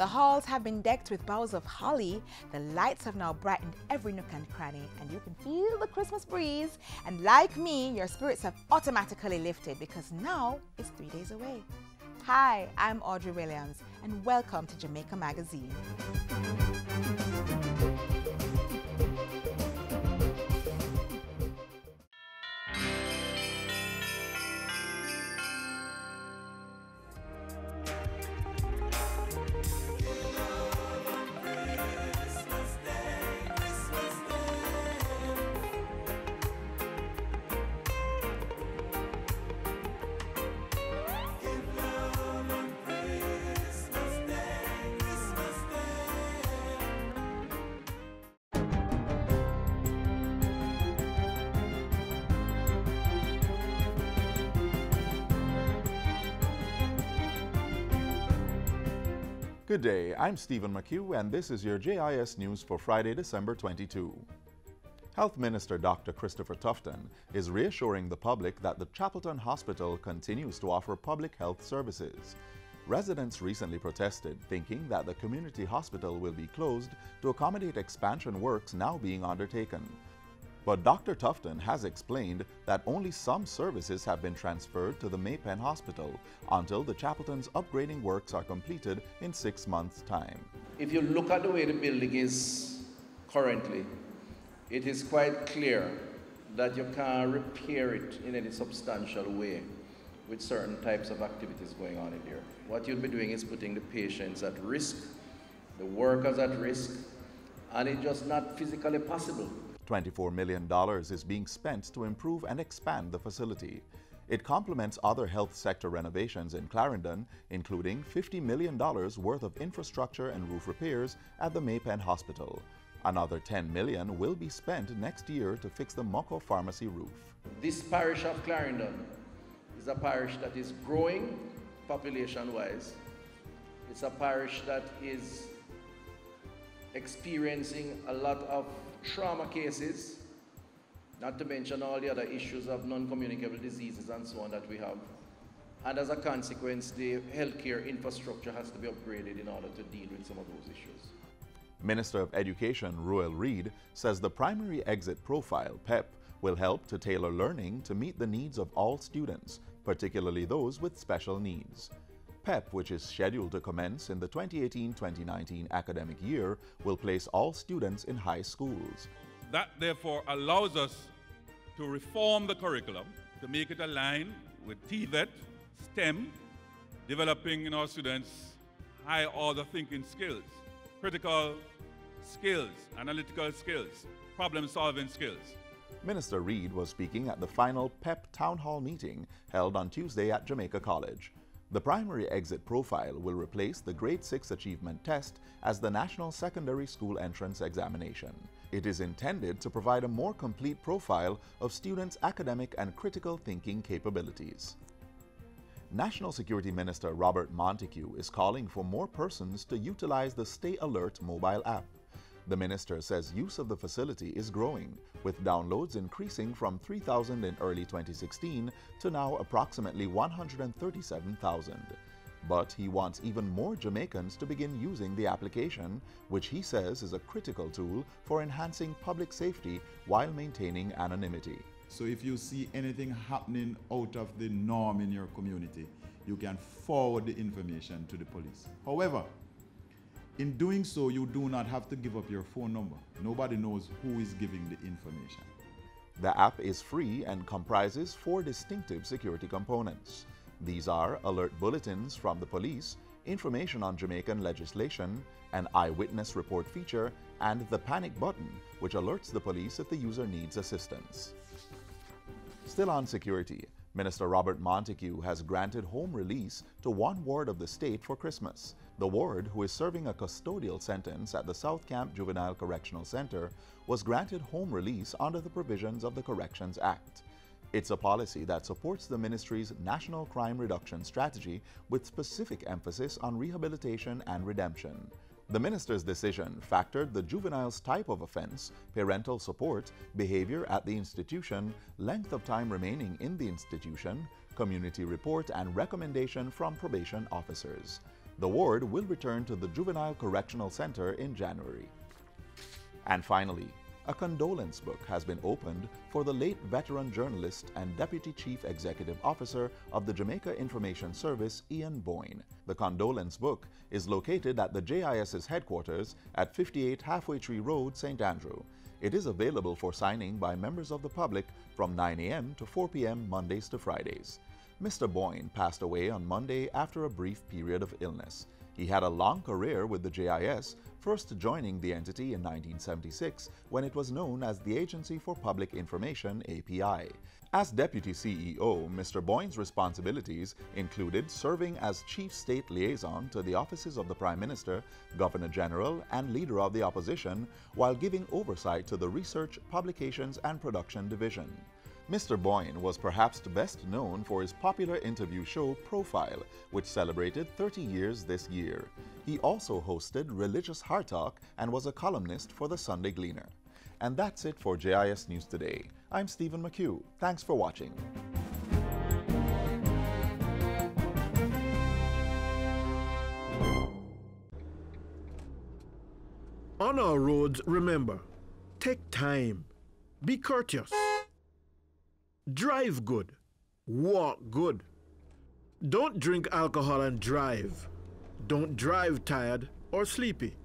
The halls have been decked with boughs of holly, the lights have now brightened every nook and cranny, and you can feel the Christmas breeze. And like me, your spirits have automatically lifted because now it's 3 days away. Hi, I'm Audrey Williams, and welcome to Jamaica Magazine. Good day, I'm Stephen McHugh, and this is your JIS News for Friday, December 22. Health Minister Dr. Christopher Tufton is reassuring the public that the Chapelton Hospital continues to offer public health services. Residents recently protested, thinking that the community hospital will be closed to accommodate expansion works now being undertaken. But Dr. Tufton has explained that only some services have been transferred to the Maypen Hospital until the Chapelton's upgrading works are completed in 6 months' time. If you look at the way the building is currently, it is quite clear that you can't repair it in any substantial way with certain types of activities going on in here. What you'll be doing is putting the patients at risk, the workers at risk, and it's just not physically possible. $24 million is being spent to improve and expand the facility. It complements other health sector renovations in Clarendon, including $50 million worth of infrastructure and roof repairs at the Maypen Hospital. Another $10 million will be spent next year to fix the Montego pharmacy roof. This parish of Clarendon is a parish that is growing population-wise. It's a parish that is experiencing a lot of trauma cases, not to mention all the other issues of non-communicable diseases and so on that we have. And as a consequence, the healthcare infrastructure has to be upgraded in order to deal with some of those issues. Minister of Education Ruel Reid says the primary exit profile, PEP, will help to tailor learning to meet the needs of all students, particularly those with special needs. PEP, which is scheduled to commence in the 2018-2019 academic year, will place all students in high schools. That therefore allows us to reform the curriculum to make it align with TVET, STEM, developing in our students high-order thinking skills, critical skills, analytical skills, problem-solving skills. Minister Reid was speaking at the final PEP Town Hall meeting held on Tuesday at Jamaica College. The primary exit profile will replace the Grade 6 Achievement Test as the National Secondary School Entrance Examination. It is intended to provide a more complete profile of students' academic and critical thinking capabilities. National Security Minister Robert Montego is calling for more persons to utilize the Stay Alert mobile app. The minister says use of the facility is growing, with downloads increasing from 3,000 in early 2016 to now approximately 137,000. But he wants even more Jamaicans to begin using the application, which he says is a critical tool for enhancing public safety while maintaining anonymity. So if you see anything happening out of the norm in your community, you can forward the information to the police. However, in doing so, you do not have to give up your phone number. Nobody knows who is giving the information. The app is free and comprises 4 distinctive security components. These are alert bulletins from the police, information on Jamaican legislation, an eyewitness report feature, and the panic button, which alerts the police if the user needs assistance. Still on security, Minister Robert Montego has granted home release to one ward of the state for Christmas. The ward, who is serving a custodial sentence at the South Camp Juvenile Correctional Center, was granted home release under the provisions of the Corrections Act. It's a policy that supports the ministry's National Crime Reduction Strategy with specific emphasis on rehabilitation and redemption. The minister's decision factored the juvenile's type of offense, parental support, behavior at the institution, length of time remaining in the institution, community report, and recommendation from probation officers. The ward will return to the Juvenile Correctional Center in January. And finally, a condolence book has been opened for the late veteran journalist and Deputy Chief Executive Officer of the Jamaica Information Service, Ian Boyne. The condolence book is located at the JIS's headquarters at 58 Halfway Tree Road, St. Andrew. It is available for signing by members of the public from 9 a.m. to 4 p.m. Mondays to Fridays. Mr. Boyne passed away on Monday after a brief period of illness. He had a long career with the JIS, first joining the entity in 1976 when it was known as the Agency for Public Information, API. As Deputy CEO, Mr. Boyne's responsibilities included serving as Chief State Liaison to the offices of the Prime Minister, Governor General, and Leader of the Opposition, while giving oversight to the Research, Publications and Production Division. Mr. Boyne was perhaps best known for his popular interview show Profile, which celebrated 30 years this year. He also hosted Religious Heart Talk and was a columnist for the Sunday Gleaner. And that's it for JIS News Today. I'm Stephen McHugh. Thanks for watching. On our roads, remember, take time, be courteous, drive good, walk good. Don't drink alcohol and drive. Don't drive tired or sleepy.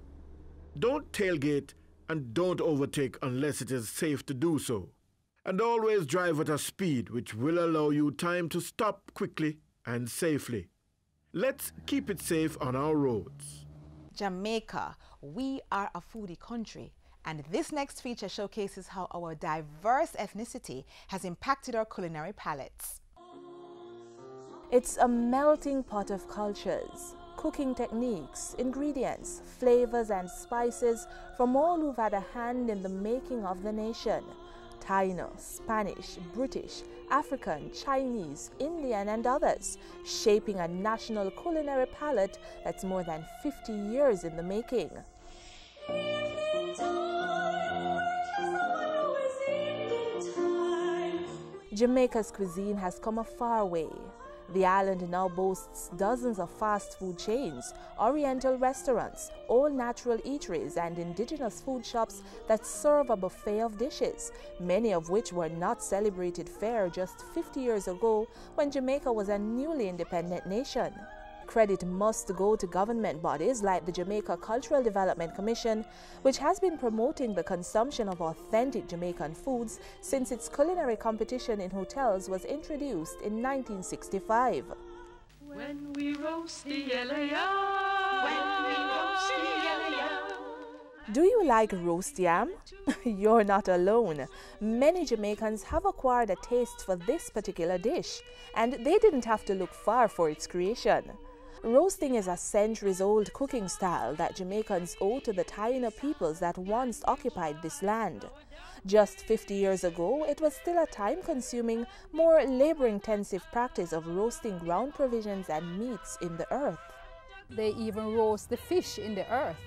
Don't tailgate and don't overtake unless it is safe to do so. And always drive at a speed which will allow you time to stop quickly and safely. Let's keep it safe on our roads. Jamaica, we are a foodie country, and this next feature showcases how our diverse ethnicity has impacted our culinary palates. It's a melting pot of cultures, cooking techniques, ingredients, flavors and spices from all who've had a hand in the making of the nation. Taino, Spanish, British, African, Chinese, Indian and others, shaping a national culinary palette that's more than 50 years in the making. Jamaica's cuisine has come a far way. The island now boasts dozens of fast food chains, oriental restaurants, all-natural eateries and indigenous food shops that serve a buffet of dishes, many of which were not celebrated fair just 50 years ago when Jamaica was a newly independent nation. Credit must go to government bodies like the Jamaica Cultural Development Commission, which has been promoting the consumption of authentic Jamaican foods since its culinary competition in hotels was introduced in 1965. When we roast the yellow yam, when we roast the yellow yam. Do you like roast yam? You're not alone. Many Jamaicans have acquired a taste for this particular dish, and they didn't have to look far for its creation. Roasting is a centuries-old cooking style that Jamaicans owe to the Taino peoples that once occupied this land. Just 50 years ago, it was still a time-consuming, more labor-intensive practice of roasting ground provisions and meats in the earth. They even roast the fish in the earth,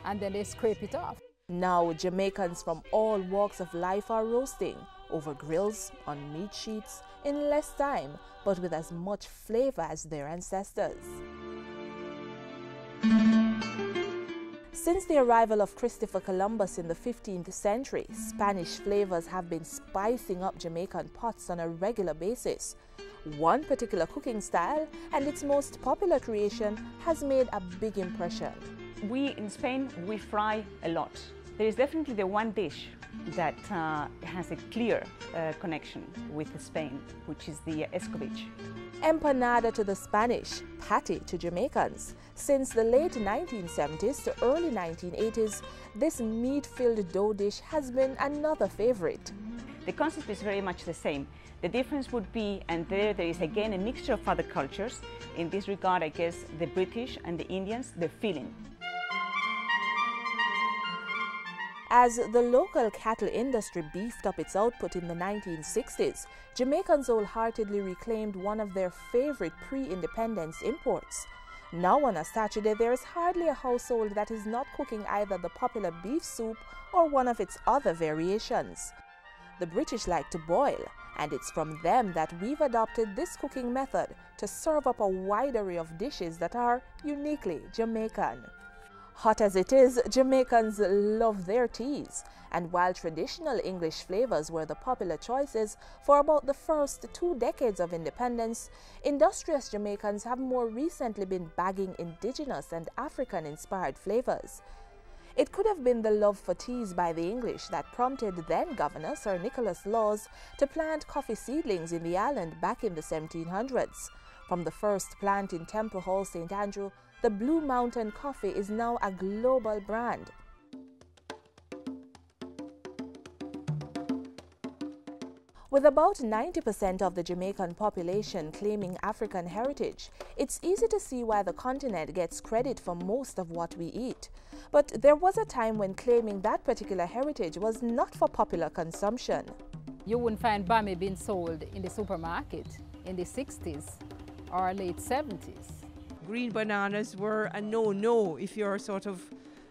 and then they scrape it off. Now, Jamaicans from all walks of life are roasting, over grills, on meat sheets, in less time, but with as much flavor as their ancestors. Since the arrival of Christopher Columbus in the 15th century, Spanish flavors have been spicing up Jamaican pots on a regular basis. One particular cooking style and its most popular creation has made a big impression. We in Spain, we fry a lot. There is definitely the one dish that has a clear connection with Spain, which is the escovitch. Empanada to the Spanish, patty to Jamaicans. Since the late 1970s to early 1980s, this meat-filled dough dish has been another favorite. The concept is very much the same. The difference would be, and there is again a mixture of other cultures. In this regard, I guess the British and the Indians, the filling. As the local cattle industry beefed up its output in the 1960s, Jamaicans wholeheartedly reclaimed one of their favorite pre-independence imports. Now on a Saturday, there is hardly a household that is not cooking either the popular beef soup or one of its other variations. The British like to boil, and it's from them that we've adopted this cooking method to serve up a wide array of dishes that are uniquely Jamaican. Hot as it is, Jamaicans love their teas, and while traditional English flavors were the popular choices for about the first 2 decades of independence, industrious Jamaicans have more recently been bagging indigenous and African-inspired flavors. It could have been the love for teas by the English that prompted then-Governor Sir Nicholas Laws to plant coffee seedlings in the island back in the 1700s. From the first plant in Temple Hall, St. Andrew, the Blue Mountain coffee is now a global brand. With about 90% of the Jamaican population claiming African heritage, it's easy to see why the continent gets credit for most of what we eat. But there was a time when claiming that particular heritage was not for popular consumption. You wouldn't find bami being sold in the supermarket in the 60s or late 70s. Green bananas were a no-no if you're sort of,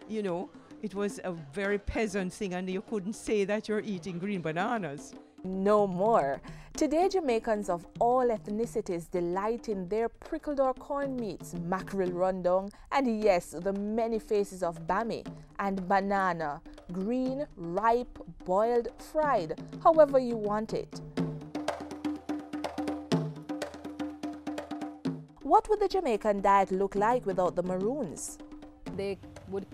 it was a very peasant thing and you couldn't say that you're eating green bananas. No more. Today, Jamaicans of all ethnicities delight in their prickled or corn meats, mackerel rundown, and yes, the many faces of bami and banana, green, ripe, boiled, fried, however you want it. What would the Jamaican diet look like without the maroons? They would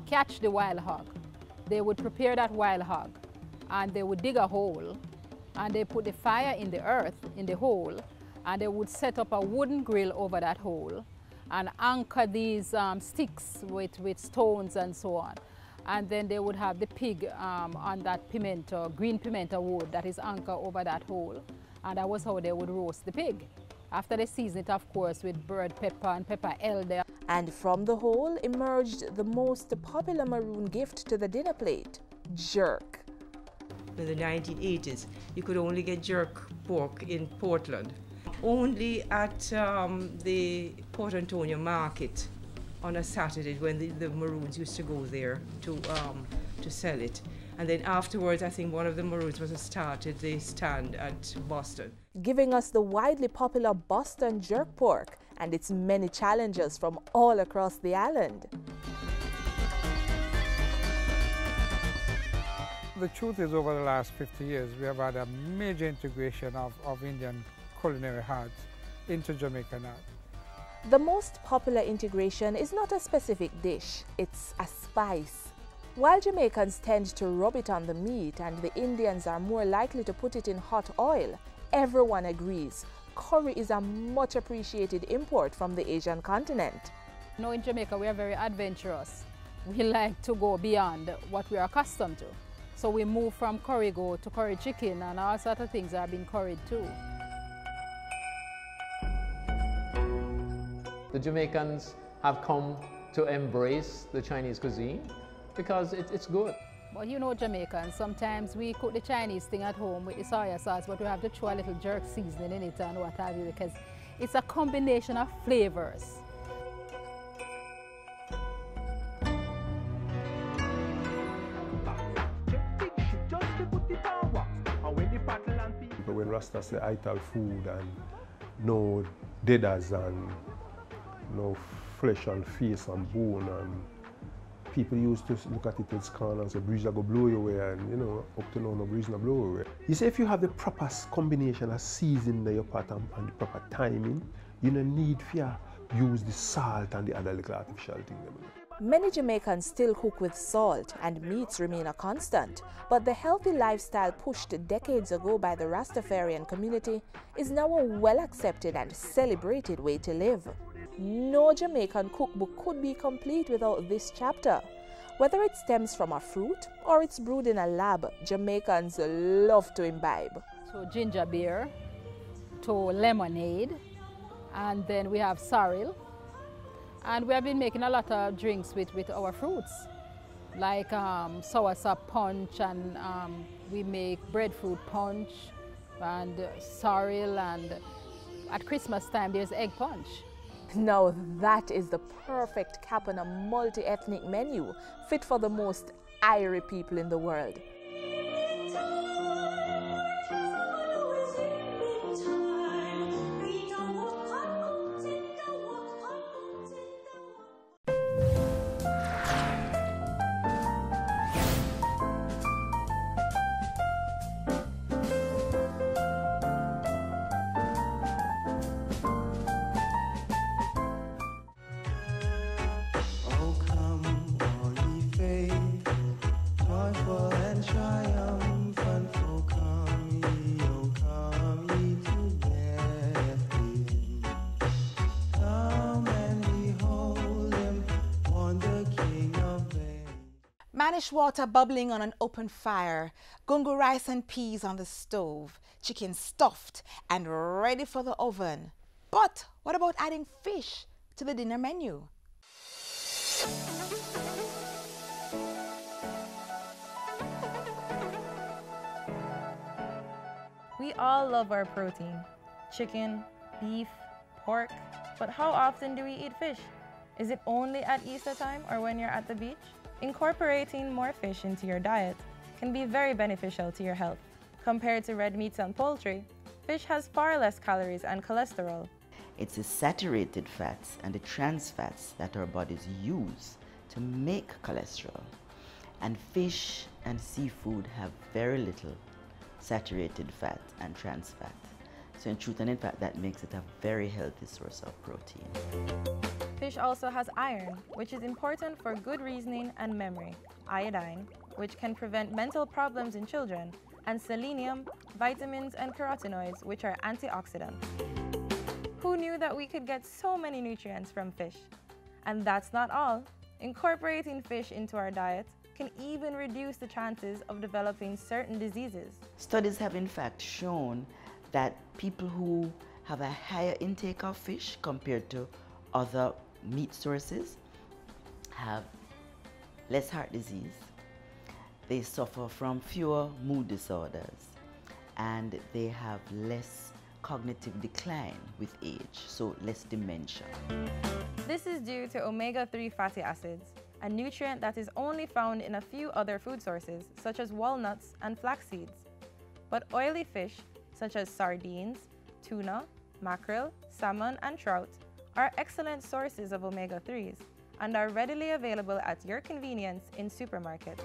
catch the wild hog. They would prepare that wild hog, and they would dig a hole, and they put the fire in the earth, in the hole, and they would set up a wooden grill over that hole and anchor these sticks with stones and so on. And then they would have the pig on that pimento, green pimento wood that is anchored over that hole, and that was how they would roast the pig. After they season it, of course, with bird pepper and pepper elder. And from the hole emerged the most popular maroon gift to the dinner plate, jerk. In the 1980s, you could only get jerk pork in Portland. Only at the Port Antonio market on a Saturday when the Maroons used to go there to sell it. And then afterwards, I think one of the Maroons was started the stand at Boston. Giving us the widely popular Boston jerk pork and its many challengers from all across the island. The truth is, over the last 50 years, we have had a major integration of Indian culinary arts into Jamaican art. The most popular integration is not a specific dish, it's a spice. While Jamaicans tend to rub it on the meat and the Indians are more likely to put it in hot oil, everyone agrees curry is a much appreciated import from the Asian continent. Now in Jamaica, we are very adventurous. We like to go beyond what we are accustomed to. So we move from curry goat to curry chicken, and all sorts of things are being curried too. The Jamaicans have come to embrace the Chinese cuisine because it's good. But you know, Jamaicans, sometimes we cook the Chinese thing at home with the soya sauce, but we have to throw a little jerk seasoning in it and what have you, because it's a combination of flavors. When Rasta say ital food and no deaders and no flesh and face and bone, and people used to look at it as corn and say breeze go blow you away, and up to now no breeze no blow away. You see, if you have the proper combination of seasoning in your pot and the proper timing, you don't need to use the salt and the other little artificial thing. Many Jamaicans still cook with salt, and meats remain a constant, but the healthy lifestyle pushed decades ago by the Rastafarian community is now a well-accepted and celebrated way to live. No Jamaican cookbook could be complete without this chapter. Whether it stems from a fruit or it's brewed in a lab, Jamaicans love to imbibe. So ginger beer, to lemonade, and then we have sorrel. And we have been making a lot of drinks with our fruits, like soursop punch, and we make breadfruit punch and sorrel, and at Christmas time there's egg punch. Now that is the perfect cap on a multi-ethnic menu, fit for the most Irie people in the world. Spanish water bubbling on an open fire, gungo rice and peas on the stove, chicken stuffed and ready for the oven. But what about adding fish to the dinner menu? We all love our protein, chicken, beef, pork, but how often do we eat fish? Is it only at Easter time or when you're at the beach? Incorporating more fish into your diet can be very beneficial to your health. Compared to red meats and poultry, fish has far less calories and cholesterol. It's the saturated fats and the trans fats that our bodies use to make cholesterol. And fish and seafood have very little saturated fat and trans fat. So in truth and in fact, that makes it a very healthy source of protein. Fish also has iron, which is important for good reasoning and memory, iodine, which can prevent mental problems in children, and selenium, vitamins, and carotenoids, which are antioxidants. Who knew that we could get so many nutrients from fish? And that's not all. Incorporating fish into our diet can even reduce the chances of developing certain diseases. Studies have in fact shown that people who have a higher intake of fish compared to other meat sources have less heart disease, they suffer from fewer mood disorders, and they have less cognitive decline with age, so less dementia. This is due to omega-3 fatty acids, a nutrient that is only found in a few other food sources, such as walnuts and flax seeds. But oily fish, such as sardines, tuna, mackerel, salmon, and trout, are excellent sources of omega-3s and are readily available at your convenience in supermarkets.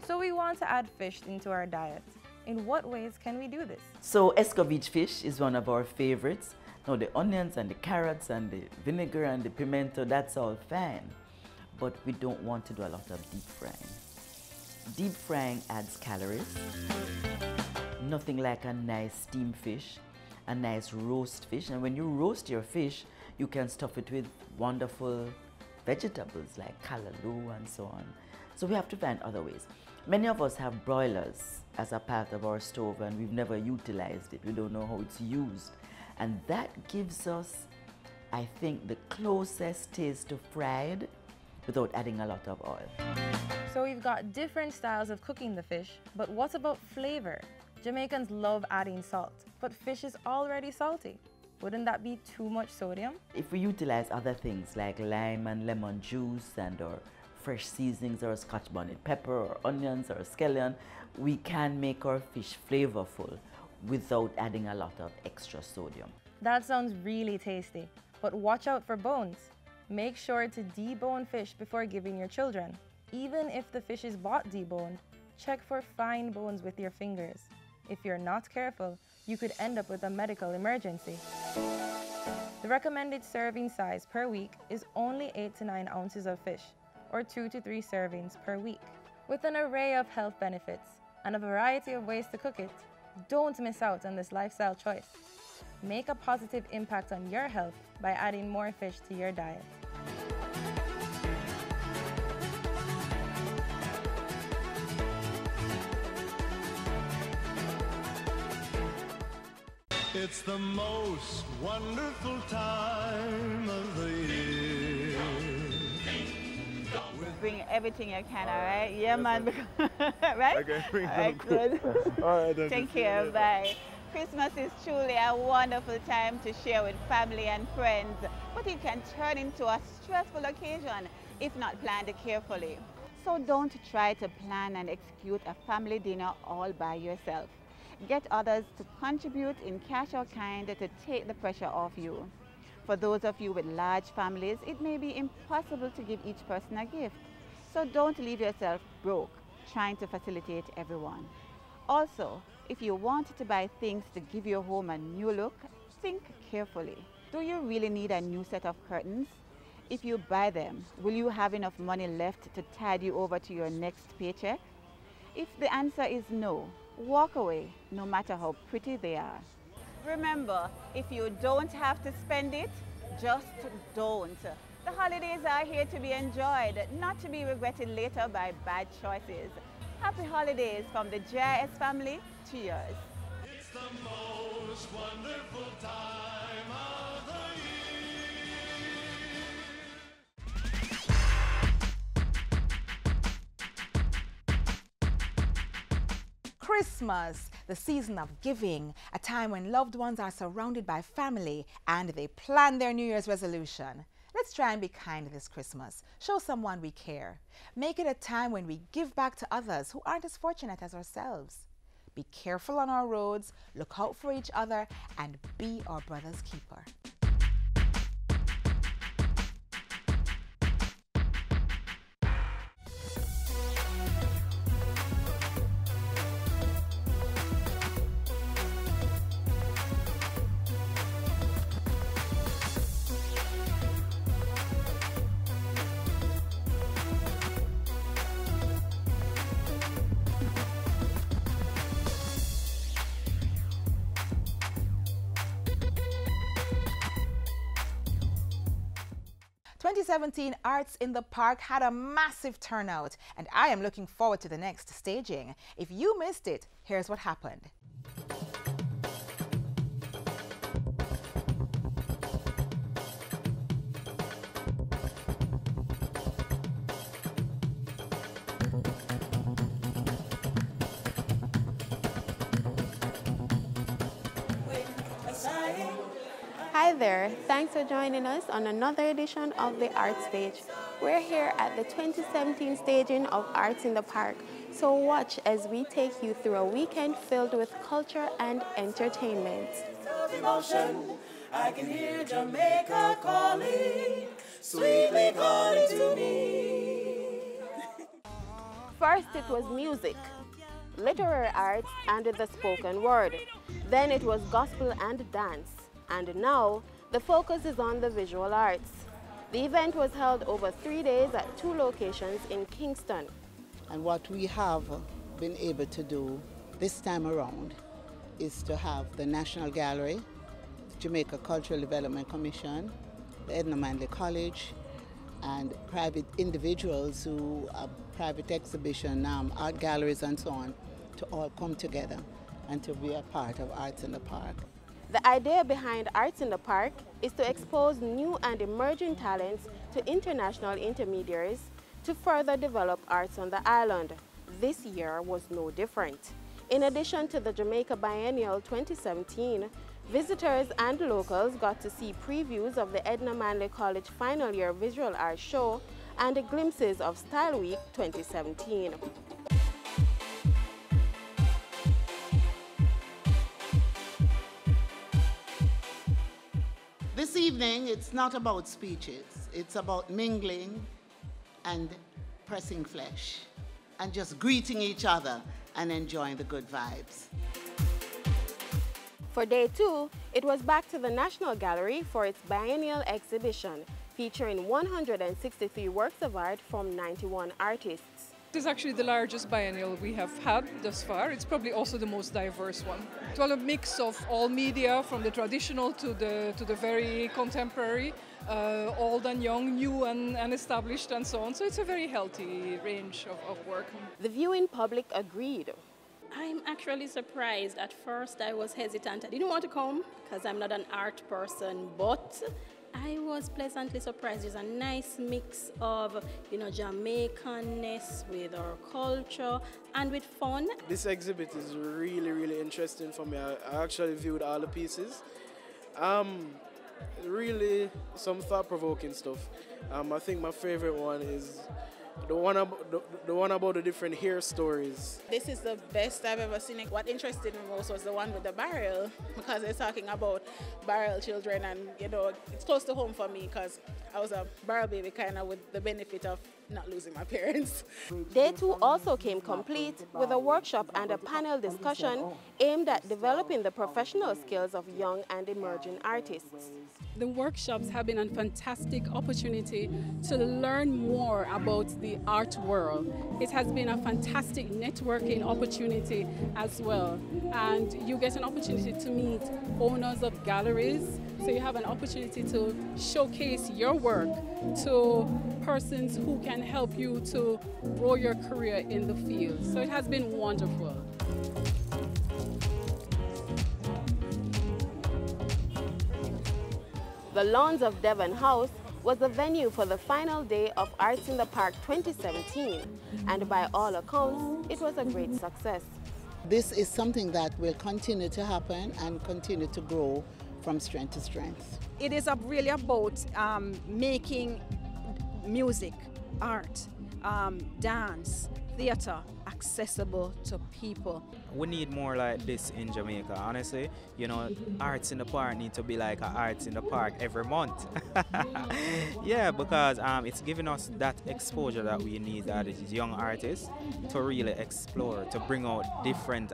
So we want to add fish into our diet. In what ways can we do this? So escovitch fish is one of our favorites. Now the onions and the carrots and the vinegar and the pimento, that's all fine. But we don't want to do a lot of deep frying. Deep frying adds calories. Nothing like a nice steamed fish, a nice roast fish. And when you roast your fish, you can stuff it with wonderful vegetables like callaloo and so on. So we have to find other ways. Many of us have broilers as a part of our stove and we've never utilized it. We don't know how it's used. And that gives us, I think, the closest taste to fried without adding a lot of oil. So we've got different styles of cooking the fish, but what about flavor? Jamaicans love adding salt, but fish is already salty. Wouldn't that be too much sodium? If we utilize other things like lime and lemon juice and or fresh seasonings or scotch bonnet pepper or onions or scallion, we can make our fish flavorful without adding a lot of extra sodium. That sounds really tasty, but watch out for bones. Make sure to debone fish before giving your children. Even if the fish is bought deboned, check for fine bones with your fingers. If you're not careful, you could end up with a medical emergency. The recommended serving size per week is only 8 to 9 ounces of fish, or 2 to 3 servings per week. With an array of health benefits and a variety of ways to cook it, don't miss out on this lifestyle choice. Make a positive impact on your health by adding more fish to your diet. It's the most wonderful time of the year. Bring everything you can, all right? Yeah, man. Right? Okay, bring all right, good. All right, then. Take care, bye. Christmas is truly a wonderful time to share with family and friends, but it can turn into a stressful occasion if not planned carefully. So don't try to plan and execute a family dinner all by yourself. Get others to contribute in cash or kind to take the pressure off you. For those of you with large families, it may be impossible to give each person a gift. So don't leave yourself broke trying to facilitate everyone. Also, if you want to buy things to give your home a new look, think carefully. Do you really need a new set of curtains? If you buy them, will you have enough money left to tide you over to your next paycheck? If the answer is no, walk away, no matter how pretty they are. Remember, if you don't have to spend it, just don't. The holidays are here to be enjoyed, not to be regretted later by bad choices. Happy holidays from the JIS family to yours. It's the most wonderful time of the Christmas, the season of giving, a time when loved ones are surrounded by family and they plan their New Year's resolution. Let's try and be kind this Christmas. Show someone we care. Make it a time when we give back to others who aren't as fortunate as ourselves. Be careful on our roads, look out for each other, and be our brother's keeper. The 2017 Arts in the Park had a massive turnout, and I am looking forward to the next staging. If you missed it, here's what happened. Hi there, thanks for joining us on another edition of the Art Stage. We're here at the 2017 staging of Arts in the Park, so watch as we take you through a weekend filled with culture and entertainment. emotion. I can hear Jamaica calling, sweetly calling to me. First it was music, literary arts and the spoken word. Then it was gospel and dance. And now, the focus is on the visual arts. The event was held over 3 days at 2 locations in Kingston. And what we have been able to do this time around is to have the National Gallery, Jamaica Cultural Development Commission, the Edna Manley College, and private individuals who have private exhibition, art galleries and so on, to all come together and to be a part of Arts in the Park. The idea behind Arts in the Park is to expose new and emerging talents to international intermediaries to further develop arts on the island. This year was no different. In addition to the Jamaica Biennial 2017, visitors and locals got to see previews of the Edna Manley College Final Year Visual Arts Show and glimpses of Style Week 2017. This evening, it's not about speeches. It's about mingling and pressing flesh and just greeting each other and enjoying the good vibes. For day 2, it was back to the National Gallery for its biennial exhibition, featuring 163 works of art from 91 artists. This is actually the largest biennial we have had thus far. It's probably also the most diverse one. It's well a mix of all media, from the traditional to the very contemporary, old and young, new and established and so on. So it's a very healthy range of work. The viewing public agreed. I'm actually surprised. At first I was hesitant. I didn't want to come because I'm not an art person, but I was pleasantly surprised. There's a nice mix of, Jamaicanness with our culture and with fun. This exhibit is really, really interesting for me. I actually viewed all the pieces. Really some thought-provoking stuff. I think my favorite one is the one about the different hair stories. This is the best I've ever seen it. What interested me most was the one with the barrel, because they're talking about barrel children, and it's close to home for me because I was a barrel baby, kind of with the benefit of not losing my parents. Day 2 also came complete with a workshop and a panel discussion aimed at developing the professional skills of young and emerging artists. The workshops have been a fantastic opportunity to learn more about the art world. It has been a fantastic networking opportunity as well. And you get an opportunity to meet owners of galleries, so you have an opportunity to showcase your work to persons who can help you to grow your career in the field. So it has been wonderful. The lawns of Devon House was the venue for the final day of Arts in the Park 2017, and by all accounts, it was a great success. This is something that will continue to happen and continue to grow from strength to strength. It is really about making music, art, dance, theater accessible to people. We need more like this in Jamaica, honestly. You know, Arts in the Park need to be like a Arts in the Park every month. Yeah, because it's giving us that exposure that we need as young artists to really explore, to bring out different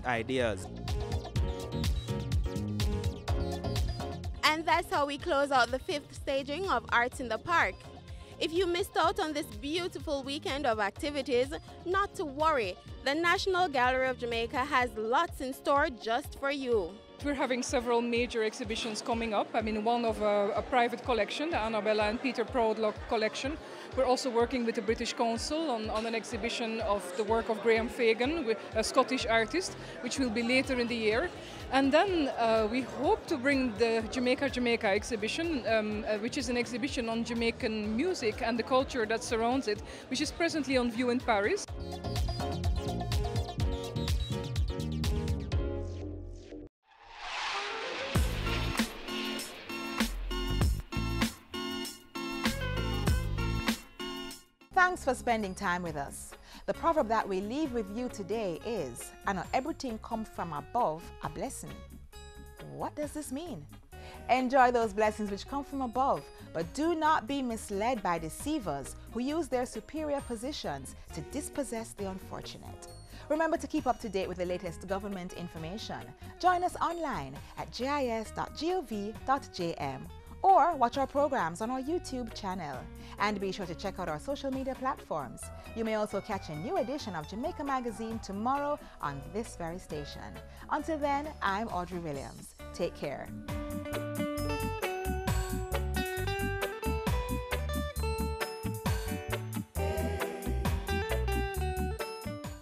ideas. And that's how we close out the 5th staging of Arts in the Park. If you missed out on this beautiful weekend of activities, not to worry. The National Gallery of Jamaica has lots in store just for you. We're having several major exhibitions coming up. I mean, one of a private collection, the Annabella and Peter Proudlock collection. We're also working with the British Council on an exhibition of the work of Graham Fagan, a Scottish artist, which will be later in the year. And then we hope to bring the Jamaica exhibition, which is an exhibition on Jamaican music and the culture that surrounds it, which is presently on view in Paris. Thanks for spending time with us. The proverb that we leave with you today is, "And not everything comes from above, a blessing." What does this mean? Enjoy those blessings which come from above, but do not be misled by deceivers who use their superior positions to dispossess the unfortunate. Remember to keep up to date with the latest government information. Join us online at gis.gov.jm or watch our programs on our YouTube channel. And be sure to check out our social media platforms. You may also catch a new edition of Jamaica Magazine tomorrow on this very station. Until then, I'm Audrey Williams. Take care.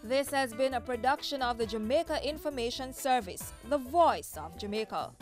This has been a production of the Jamaica Information Service, the voice of Jamaica.